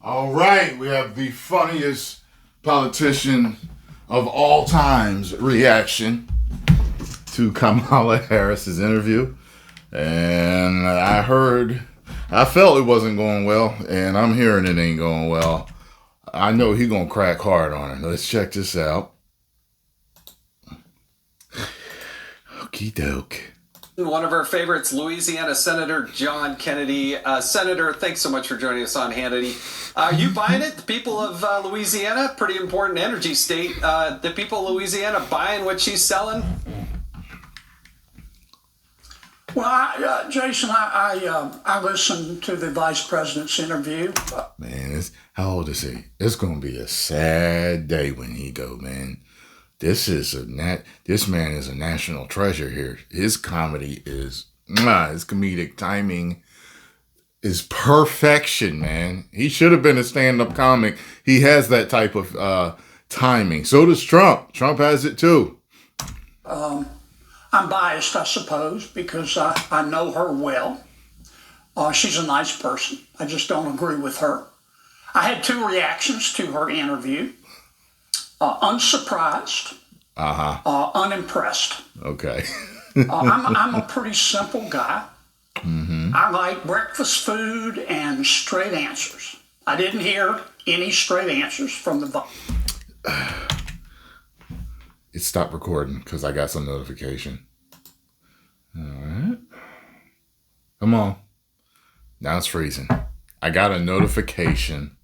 All right, we have the funniest politician of all time's reaction to Kamala Harris's interview. And I felt it wasn't going well, and I'm hearing it ain't going well. I know he gonna crack hard on it. Let's check this out. Okie doke. One of our favorites, Louisiana Senator John Kennedy. Senator, thanks so much for joining us on Hannity. Are you buying it? The people of Louisiana, pretty important energy state. The people of Louisiana buying what she's selling? Well, Jason, I listened to the vice president's interview. Man, how old is he? It's gonna be a sad day when he go, man. This man is a national treasure here. His comedy is his comedic timing is perfection, man. He should have been a stand-up comic. He has that type of timing. So does Trump. Trump has it too. I'm biased, I suppose, because I know her well. She's a nice person. I just don't agree with her. I had two reactions to her interview. Unsurprised, unimpressed. Okay. I'm a pretty simple guy. Mm-hmm. I like breakfast food and straight answers. I didn't hear any straight answers from the It stopped recording because I got some notification. All right. Come on. Now it's freezing. I got a notification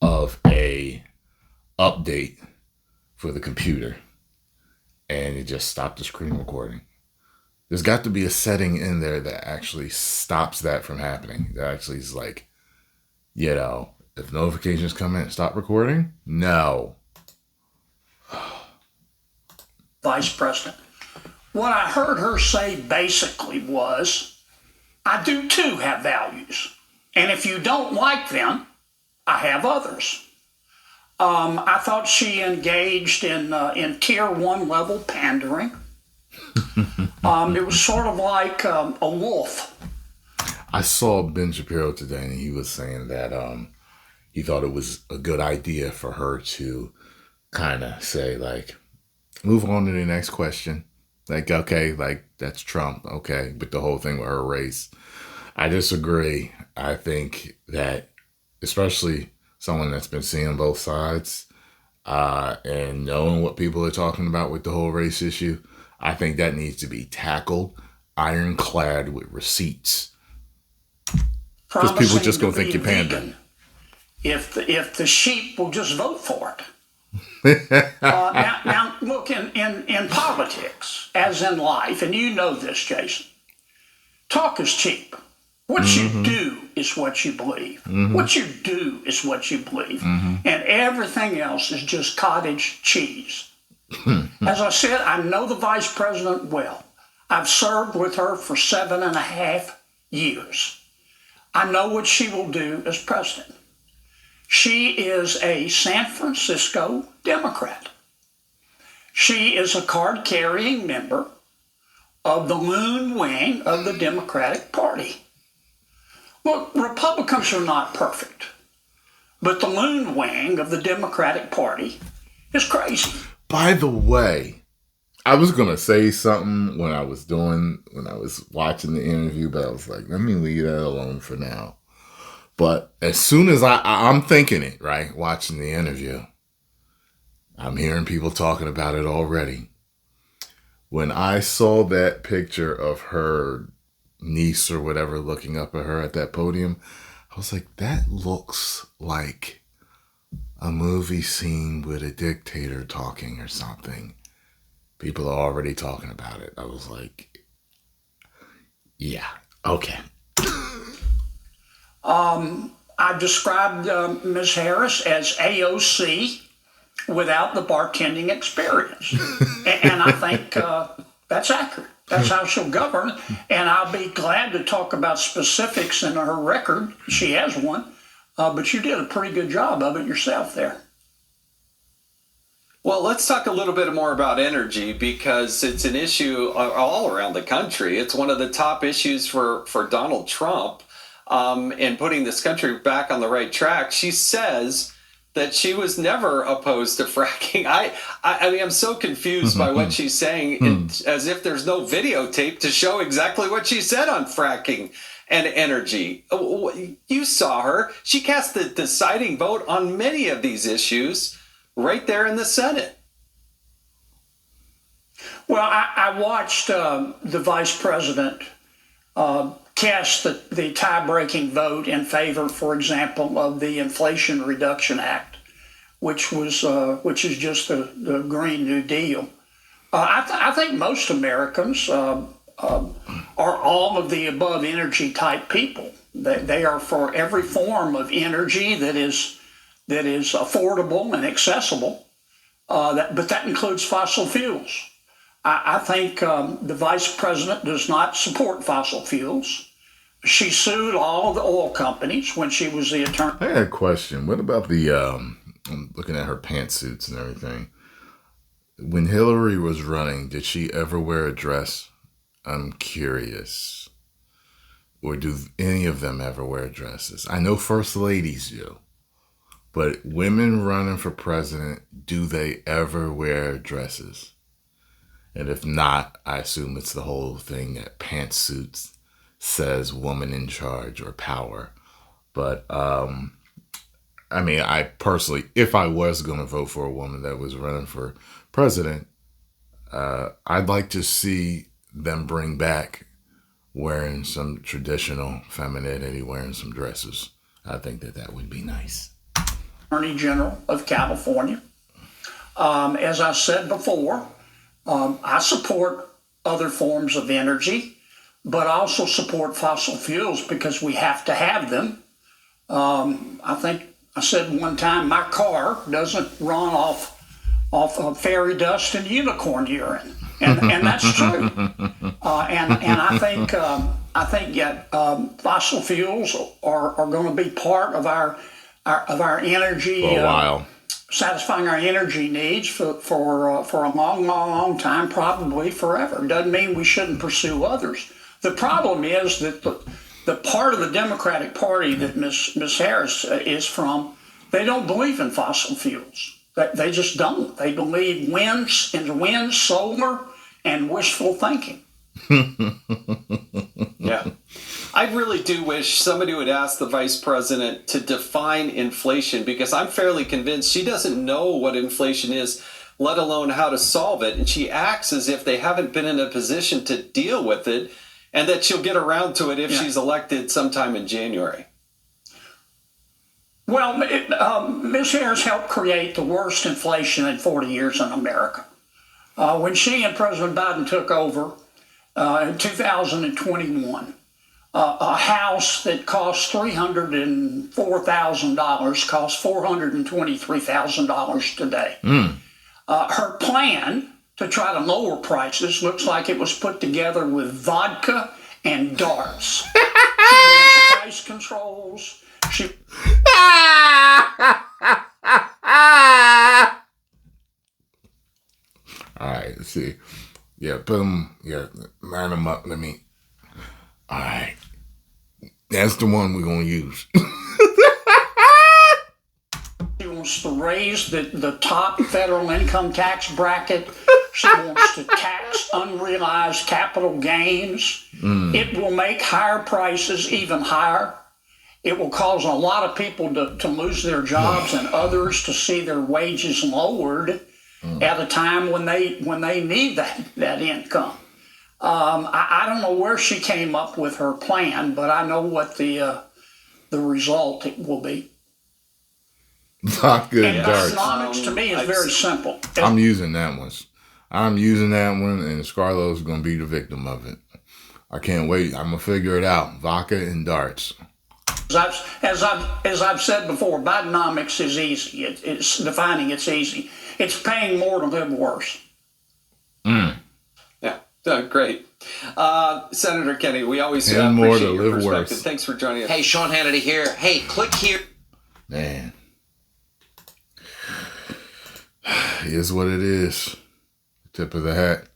of a update for the computer, and it just stopped the screen recording. There's got to be a setting in there that actually stops that from happening. That actually is like, if notifications come in, stop recording? No. Vice President. What I heard her say basically was, I do too have values. And if you don't like them, I have others. I thought she engaged in tier one level pandering. It was sort of like a wolf. I saw Ben Shapiro today, and he was saying that he thought it was a good idea for her to kind of say, like, move on to the next question. Like, okay, like, that's Trump, okay, but the whole thing with her race. I disagree. I think that, especially someone that's been seeing both sides and knowing what people are talking about with the whole race issue, I think that needs to be tackled ironclad with receipts. Because people just going to think you're pandering. If the sheep will just vote for it. Now, look, in politics, as in life, and you know this, Jason, talk is cheap. What you do is what you believe. What you do is what you believe. And everything else is just cottage cheese. As I said, I know the vice president well. I've served with her for 7.5 years. I know what she will do as president. She is a San Francisco Democrat. She is a card-carrying member of the loon wing of the Democratic Party. Look, Republicans are not perfect, but the loon wing of the Democratic Party is crazy. By the way, I was going to say something when I was watching the interview, but I was like, let me leave that alone for now. But as soon as I'm thinking it, right, watching the interview, I'm hearing people talking about it already. When I saw that picture of her niece or whatever looking up at her at that podium, I was like, that looks like a movie scene with a dictator talking or something. People are already talking about it. I was like, yeah, okay. I've described Ms. Harris as AOC without the bartending experience. And I think that's accurate. That's how she'll govern. And I'll be glad to talk about specifics in her record. She has one. But you did a pretty good job of it yourself there. Well, let's talk a little bit more about energy, because it's an issue all around the country. It's one of the top issues for Donald Trump. and putting this country back on the right track. She says that she was never opposed to fracking. I mean, I'm so confused by what she's saying, as if there's no videotape to show exactly what she said on fracking and energy. You saw her. She cast the deciding vote on many of these issues right there in the Senate. Well, I watched the vice president cast the tie-breaking vote in favor, for example, of the Inflation Reduction Act, which is just the Green New Deal. I think most Americans are all of the above energy type people. They are for every form of energy that is affordable and accessible. But that includes fossil fuels. I think the vice president does not support fossil fuels. She sued all the oil companies when she was the attorney. I had a question. What about the, I'm looking at her pantsuits and everything. When Hillary was running, did she ever wear a dress? I'm curious. Or do any of them ever wear dresses? I know first ladies do. But women running for president, do they ever wear dresses? And if not, I assume it's the whole thing that pantsuits says woman in charge or power. But, I mean, I personally, if I was going to vote for a woman that was running for president, I'd like to see them bring back wearing some traditional femininity, wearing some dresses. I think that would be nice. Attorney General of California. As I said before, I support other forms of energy, but I also support fossil fuels because we have to have them. I think I said one time my car doesn't run off of fairy dust and unicorn urine, and that's true. And I think yet fossil fuels are going to be part of our energy for a while. Satisfying our energy needs for a long time, probably forever. Doesn't mean we shouldn't pursue others. The problem is that the part of the Democratic Party that Ms. Harris is from, they don't believe in fossil fuels. They just don't. They believe wind, solar, and wishful thinking. Yeah. I really do wish somebody would ask the vice president to define inflation, because I'm fairly convinced she doesn't know what inflation is, let alone how to solve it. And she acts as if they haven't been in a position to deal with it, and that she'll get around to it if she's elected sometime in January. Well, Ms. Harris helped create the worst inflation in 40 years in America. When she and President Biden took over in 2021, a house that cost $304,000 costs $423,000 today. Her plan to try to lower prices looks like it was put together with vodka and darts. She wants price controls. All right, let's see. Yeah, put them, line them up. All right. That's the one we're going to use. She wants to raise the top federal income tax bracket. She wants to tax unrealized capital gains. It will make higher prices even higher. It will cause a lot of people to lose their jobs and others to see their wages lowered at a time when they need that income. I don't know where she came up with her plan, but I know what the result will be. Not good. And economics to me is very simple. I'm using that one. And Scarlett's going to be the victim of it. I can't wait. I'm going to figure it out. Vodka and darts. As I've said before, Bidenomics is easy. It's defining it's easy. It's paying more to live worse. Yeah, great. Senator Kennedy, we always and more appreciate to your live perspective. worse. Thanks for joining us. Hey, Sean Hannity here. Hey, click here. Man. It is what it is. Tip of the hat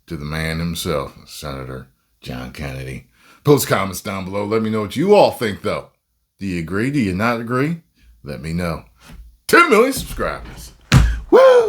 to the man himself, Senator John Kennedy. Post comments down below. Let me know what you all think, though. Do you agree? Do you not agree? Let me know. 10 million subscribers. Woo!